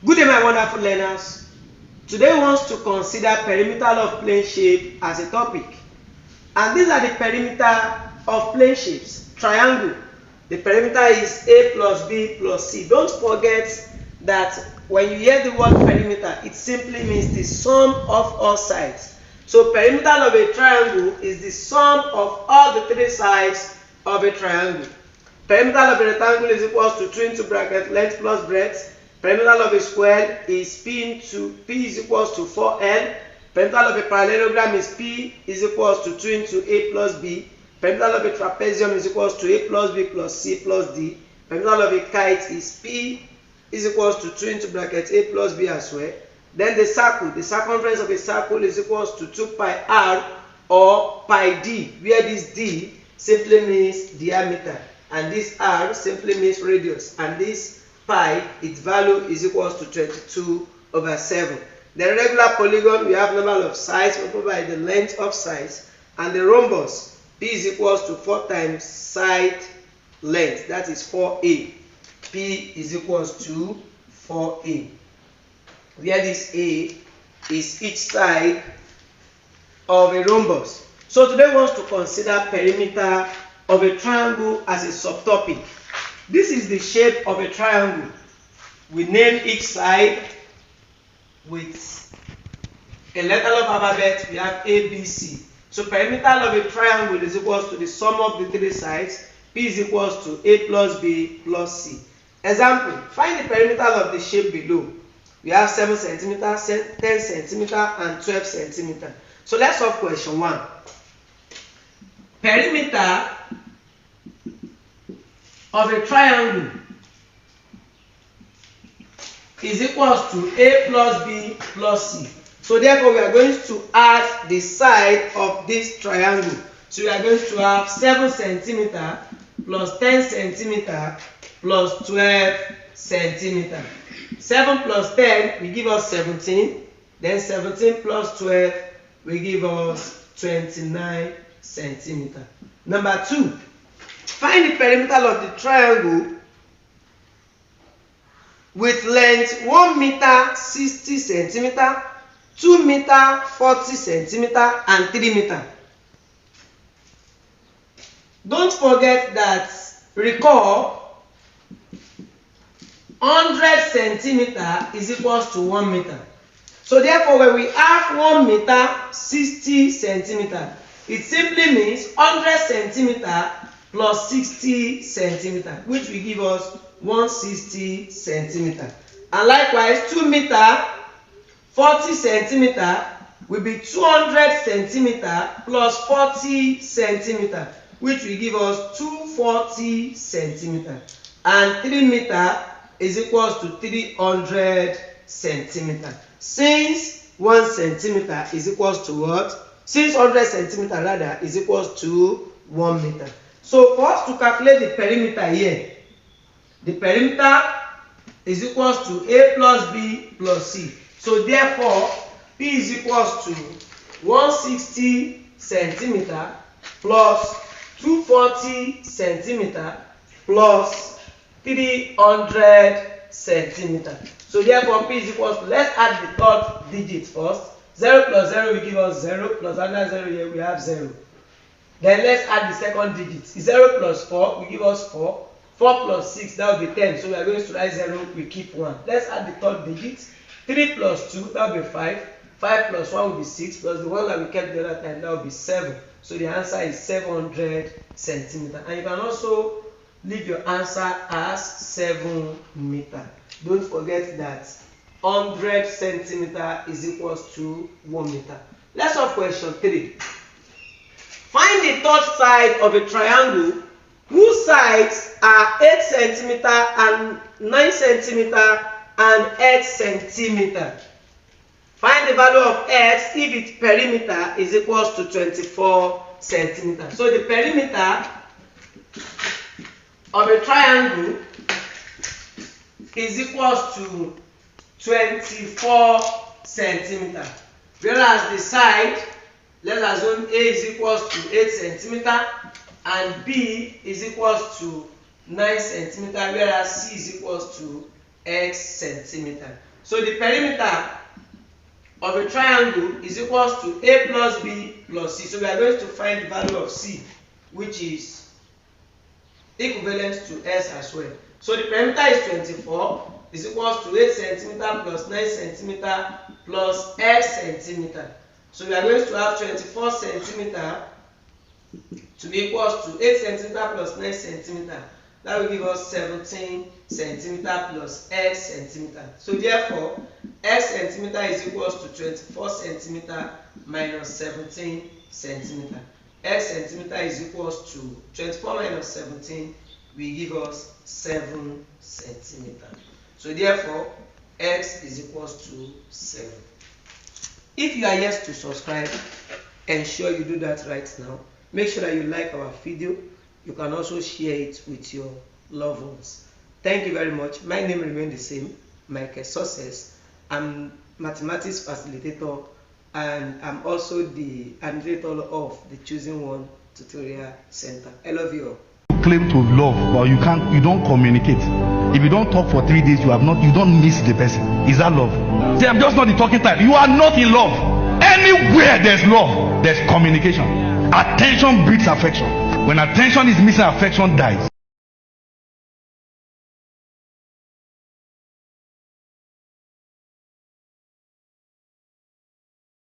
Good day, my wonderful learners. Today we want to consider perimeter of plane shape as a topic. And these are the perimeter of plane shapes. Triangle. The perimeter is A plus B plus C. Don't forget that when you hear the word perimeter, it simply means the sum of all sides. So perimeter of a triangle is the sum of all the three sides of a triangle. Perimeter of a rectangle is equals to 2 into bracket length plus breadth. Perimeter of a square is P is equals to 4L. Perimeter of a parallelogram is P is equals to 2 into A plus B. Perimeter of a trapezium is equals to A plus B plus C plus D. Perimeter of a kite is P is equals to 2 into bracket A plus B as well. Then the circle, the circumference of a circle is equals to 2 pi R or pi D, where this D simply means diameter and this R simply means radius, and this pi, its value is equals to 22/7. The regular polygon, we have number of sides multiplied by the length of sides, and the rhombus, P is equals to 4 times side length, that is 4A. P is equals to 4A, where this A is each side of a rhombus. So today we want to consider perimeter of a triangle as a subtopic. This is the shape of a triangle. We name each side with a letter of alphabet. We have A, B, C. So perimeter of a triangle is equals to the sum of the three sides. P is equals to A plus B plus C. Example, find the perimeter of the shape below. We have 7 cm, 10 cm, and 12 cm. So let's solve question 1. Perimeter of a triangle is equals to A plus B plus C. So therefore we are going to add the side of this triangle. So we are going to have 7 cm plus 10 cm plus 12 cm. 7 plus 10 will give us 17. Then 17 plus 12 will give us 29 cm. Number 2. Find the perimeter of the triangle with length 1 meter 60 cm, 2 meter 40 cm, and 3 meter. Don't forget that, recall, 100 cm is equals to 1 meter. So therefore when we have 1 meter 60 cm, it simply means 100 cm plus 60 cm, which will give us 160 cm. And likewise 2 meter 40 cm will be 200 cm plus 40 cm, which will give us 240 cm. And 3 meter is equals to 300 cm. Since 1 centimeter is equals to what? Since 100 cm rather is equals to 1 meter. So for us to calculate the perimeter here, the perimeter is equals to A plus B plus C. So therefore P is equals to 160 cm plus 240 cm plus 300 cm. So therefore P is equals to, let's add the third digit first. 0 plus 0 will give us 0, plus another 0 here we have 0. Then let's add the second digit. 0 plus 4 will give us 4. 4 plus 6, that will be 10. So we are going to write 0, we keep 1. Let's add the third digit. 3 plus 2, that will be 5. 5 plus 1 will be 6, plus the one that we kept the other time, that will be 7. So the answer is 700 cm. And you can also leave your answer as 7 meter. Don't forget that 100 cm is equals to 1 meter. Let's solve question 3. Find the third side of a triangle whose sides are 8 cm and 9 cm and 8 cm. Find the value of x if its perimeter is equals to 24 cm. So the perimeter of a triangle is equals to 24 cm. Whereas the side, let's assume A is equals to 8 cm and B is equals to 9 cm, whereas C is equals to x centimeter. So the perimeter of a triangle is equals to a plus b plus c. So we are going to find the value of c, which is equivalent to s as well. So the perimeter is 24 is equals to 8 centimeter plus 9 centimeter plus x centimeter. So we are going to have 24 centimeter to be equals to 8 centimeter plus 9 centimeter. That will give us 17 centimeter plus x centimeter. So therefore, x centimeter is equals to 24 centimeter minus 17 centimeter. X centimeter is equals to 24 minus 17 will give us 7 centimeter. So therefore, x is equals to 7. If you are yet to subscribe, ensure you do that right now. Make sure that you like our video. You can also share it with your loved ones. Thank you very much. My name remains the same, Michael Success. I'm mathematics facilitator and I'm also the administrator of the Choosing One Tutorial Center. I love you all. Claim to love, but you don't communicate. If you don't talk for 3 days, you don't miss the person. Is that love? See, I'm just not the talking type. You are not in love. Anywhere there's love, there's communication. Attention breeds affection. When attention is missing, affection dies.